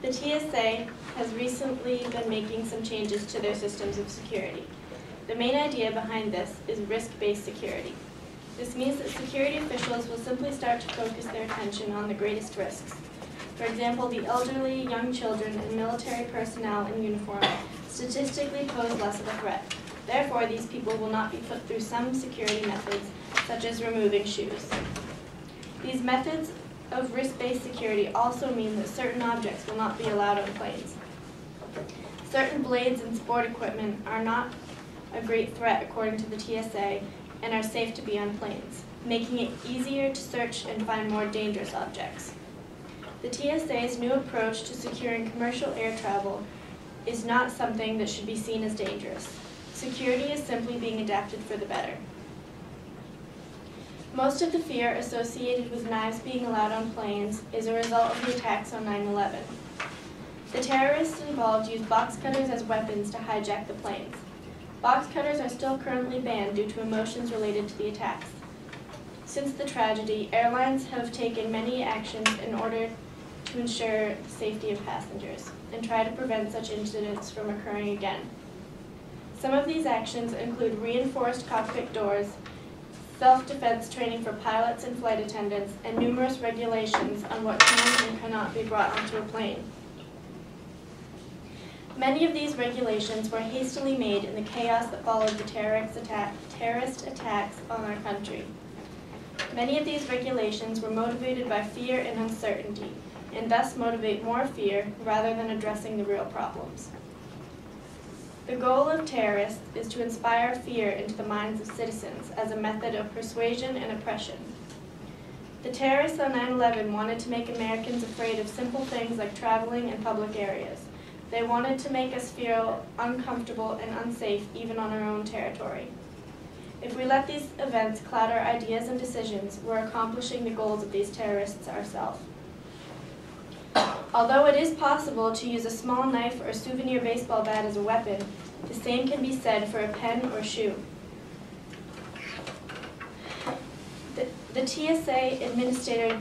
The TSA has recently been making some changes to their systems of security. The main idea behind this is risk-based security. This means that security officials will simply start to focus their attention on the greatest risks. For example, the elderly, young children, and military personnel in uniform statistically pose less of a threat. Therefore, these people will not be put through some security methods, such as removing shoes. These methods of risk-based security also mean that certain objects will not be allowed on planes. Certain blades and sport equipment are not a great threat according to the TSA and are safe to be on planes, making it easier to search and find more dangerous objects. The TSA's new approach to securing commercial air travel is not something that should be seen as dangerous. Security is simply being adapted for the better. Most of the fear associated with knives being allowed on planes is a result of the attacks on 9/11. The terrorists involved used box cutters as weapons to hijack the planes. Box cutters are still currently banned due to emotions related to the attacks. Since the tragedy, airlines have taken many actions in order to ensure the safety of passengers and try to prevent such incidents from occurring again. Some of these actions include reinforced cockpit doors, self-defense training for pilots and flight attendants, and numerous regulations on what can and cannot be brought onto a plane. Many of these regulations were hastily made in the chaos that followed the terrorist attacks on our country. Many of these regulations were motivated by fear and uncertainty, and thus motivate more fear rather than addressing the real problems. The goal of terrorists is to inspire fear into the minds of citizens as a method of persuasion and oppression. The terrorists on 9/11 wanted to make Americans afraid of simple things like traveling in public areas. They wanted to make us feel uncomfortable and unsafe even on our own territory. If we let these events cloud our ideas and decisions, we're accomplishing the goals of these terrorists ourselves. Although it is possible to use a small knife or a souvenir baseball bat as a weapon, the same can be said for a pen or shoe. The TSA Administrator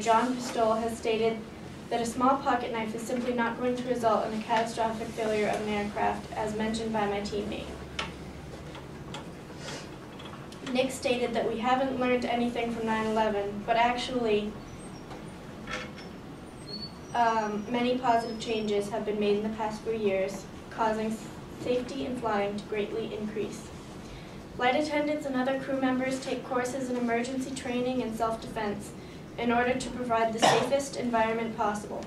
John Pistole has stated that a small pocket knife is simply not going to result in a catastrophic failure of an aircraft, as mentioned by my teammate. Nick stated that we haven't learned anything from 9/11, but actually, many positive changes have been made in the past few years, causing safety in flying to greatly increase. Flight attendants and other crew members take courses in emergency training and self-defense in order to provide the safest environment possible.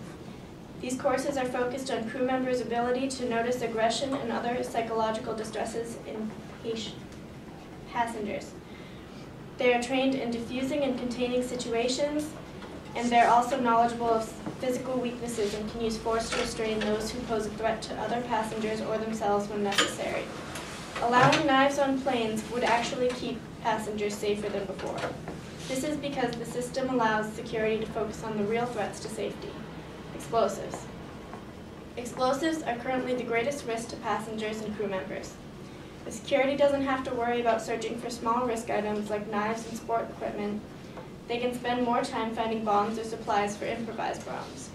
These courses are focused on crew members' ability to notice aggression and other psychological distresses in passengers. They are trained in diffusing and containing situations, and they're also knowledgeable of physical weaknesses and can use force to restrain those who pose a threat to other passengers or themselves when necessary. Allowing knives on planes would actually keep passengers safer than before. This is because the system allows security to focus on the real threats to safety: explosives. Explosives are currently the greatest risk to passengers and crew members. The security doesn't have to worry about searching for small risk items like knives and sport equipment. They can spend more time finding bombs or supplies for improvised bombs.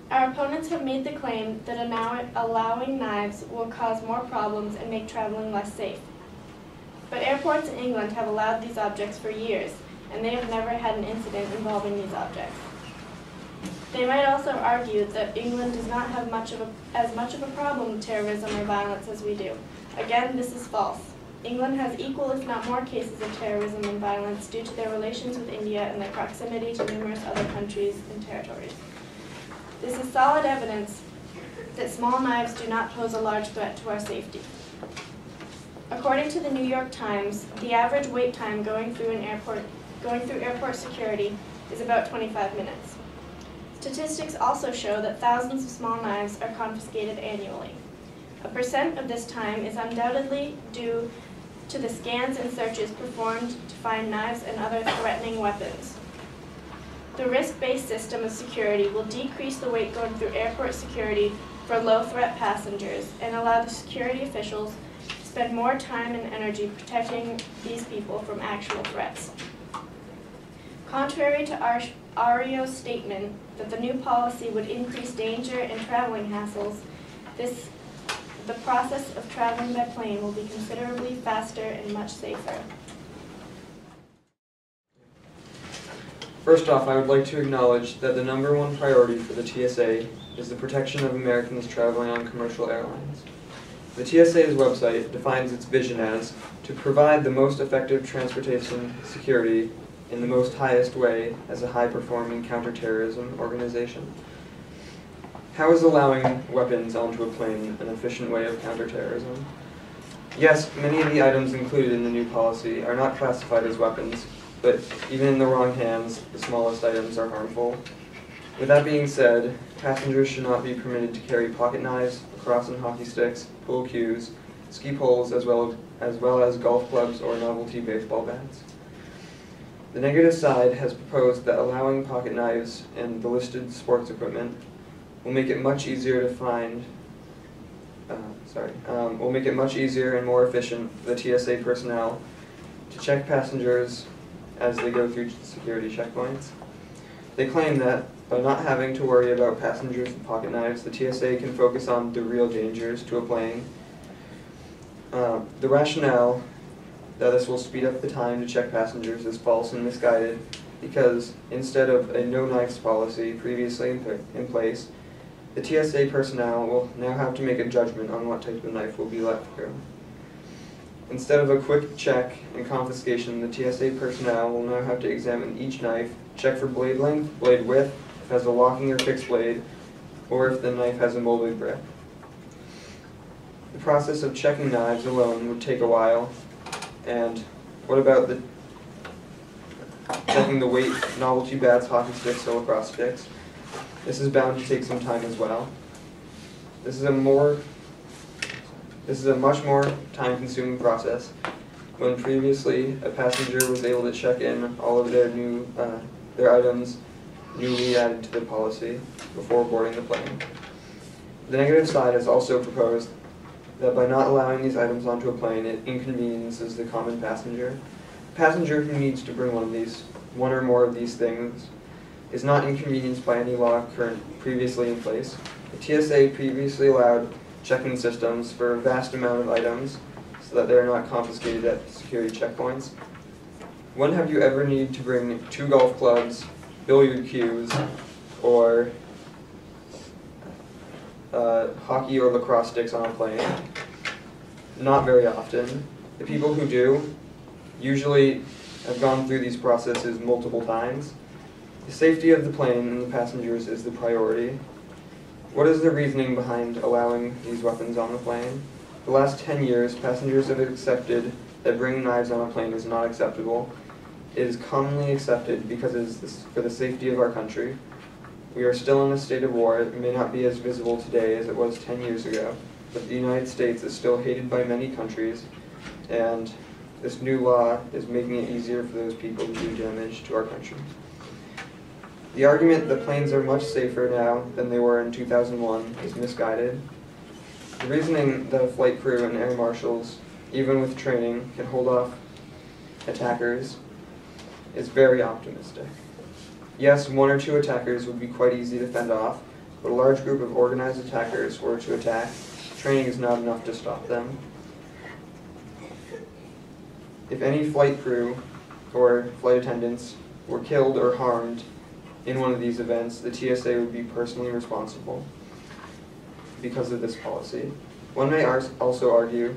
Our opponents have made the claim that allowing knives will cause more problems and make traveling less safe. But airports in England have allowed these objects for years, and they have never had an incident involving these objects. They might also argue that England does not have as much of a problem with terrorism or violence as we do. Again, this is false. England has equal, if not more, cases of terrorism and violence due to their relations with India and their proximity to numerous other countries and territories. This is solid evidence that small knives do not pose a large threat to our safety. According to the New York Times, the average wait time going through airport security is about 25 minutes. Statistics also show that thousands of small knives are confiscated annually. A percent of this time is undoubtedly due to the scans and searches performed to find knives and other threatening weapons. The risk-based system of security will decrease the wait going through airport security for low-threat passengers and allow the security officials to spend more time and energy protecting these people from actual threats. Contrary to ARIO's statement that the new policy would increase danger and traveling hassles, the process of traveling by plane will be considerably faster and much safer. First off, I would like to acknowledge that the #1 priority for the TSA is the protection of Americans traveling on commercial airlines. The TSA's website defines its vision as to provide the most effective transportation security in the most highest way as a high-performing counterterrorism organization. How is allowing weapons onto a plane an efficient way of counterterrorism? Yes, many of the items included in the new policy are not classified as weapons, but even in the wrong hands, the smallest items are harmful. With that being said, passengers should not be permitted to carry pocket knives, lacrosse and hockey sticks, pool cues, ski poles, as well as golf clubs or novelty baseball bats. The negative side has proposed that allowing pocket knives and the listed sports equipment will make it much easier to find. Will make it much easier and more efficient for the TSA personnel to check passengers as they go through security checkpoints. They claim that by not having to worry about passengers with pocket knives, the TSA can focus on the real dangers to a plane. The rationale that this will speed up the time to check passengers is false and misguided, because instead of a no-knives policy previously in place, the TSA personnel will now have to make a judgment on what type of knife will be let through. Instead of a quick check and confiscation, the TSA personnel will now have to examine each knife, check for blade length, blade width, if it has a locking or fixed blade, or if the knife has a molded grip. The process of checking knives alone would take a while, and what about checking the weight, novelty bats, hockey sticks, or lacrosse sticks? This is bound to take some time as well. This is a much more time-consuming process, when previously a passenger was able to check in all of their items newly added to the policy before boarding the plane. The negative side has also proposed that by not allowing these items onto a plane, it inconveniences the common passenger. A passenger who needs to bring one or more of these things is not inconvenienced by any law previously in place. The TSA previously allowed check-in systems for a vast amount of items so that they are not confiscated at security checkpoints. When have you ever needed to bring 2 golf clubs, billiard cues, or hockey or lacrosse sticks on a plane? Not very often. The people who do usually have gone through these processes multiple times. The safety of the plane and the passengers is the priority. What is the reasoning behind allowing these weapons on the plane? For the last 10 years, passengers have accepted that bringing knives on a plane is not acceptable. It is commonly accepted because it is for the safety of our country. We are still in a state of war. It may not be as visible today as it was 10 years ago, but the United States is still hated by many countries, and this new law is making it easier for those people to do damage to our country. The argument that planes are much safer now than they were in 2001 is misguided. The reasoning that a flight crew and air marshals, even with training, can hold off attackers is very optimistic. Yes, 1 or 2 attackers would be quite easy to fend off, but a large group of organized attackers were to attack. Training is not enough to stop them. If any flight crew or flight attendants were killed or harmed in one of these events, the TSA would be personally responsible because of this policy. One may also argue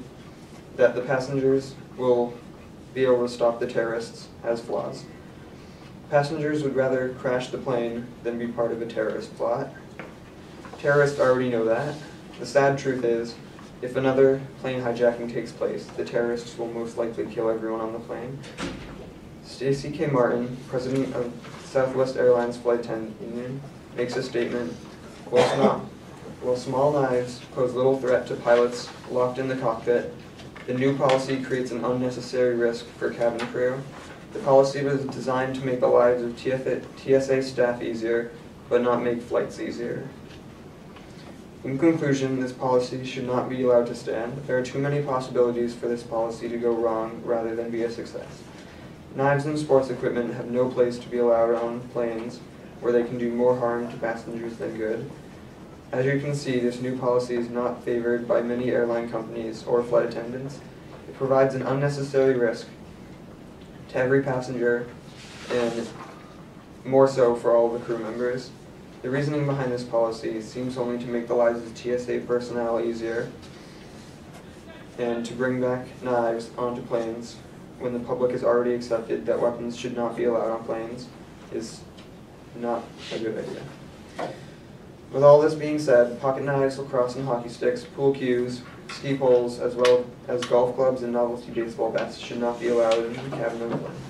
that the passengers will be able to stop the terrorists as flaws. Passengers would rather crash the plane than be part of a terrorist plot. Terrorists already know that. The sad truth is, if another plane hijacking takes place, the terrorists will most likely kill everyone on the plane. Stacy K. Martin, president of Southwest Airlines Flight Attendant Union, makes a statement, while small knives pose little threat to pilots locked in the cockpit, the new policy creates an unnecessary risk for cabin crew. The policy was designed to make the lives of TSA staff easier, but not make flights easier. In conclusion, this policy should not be allowed to stand. There are too many possibilities for this policy to go wrong rather than be a success. Knives and sports equipment have no place to be allowed on planes where they can do more harm to passengers than good. As you can see, this new policy is not favored by many airline companies or flight attendants. It provides an unnecessary risk to every passenger and more so for all of the crew members. The reasoning behind this policy seems only to make the lives of TSA personnel easier and to bring back knives onto planes when the public has already accepted that weapons should not be allowed on planes is not a good idea. With all this being said, pocket knives, lacrosse and hockey sticks, pool cues, ski poles, as well as golf clubs and novelty baseball bats should not be allowed into the cabin of a plane.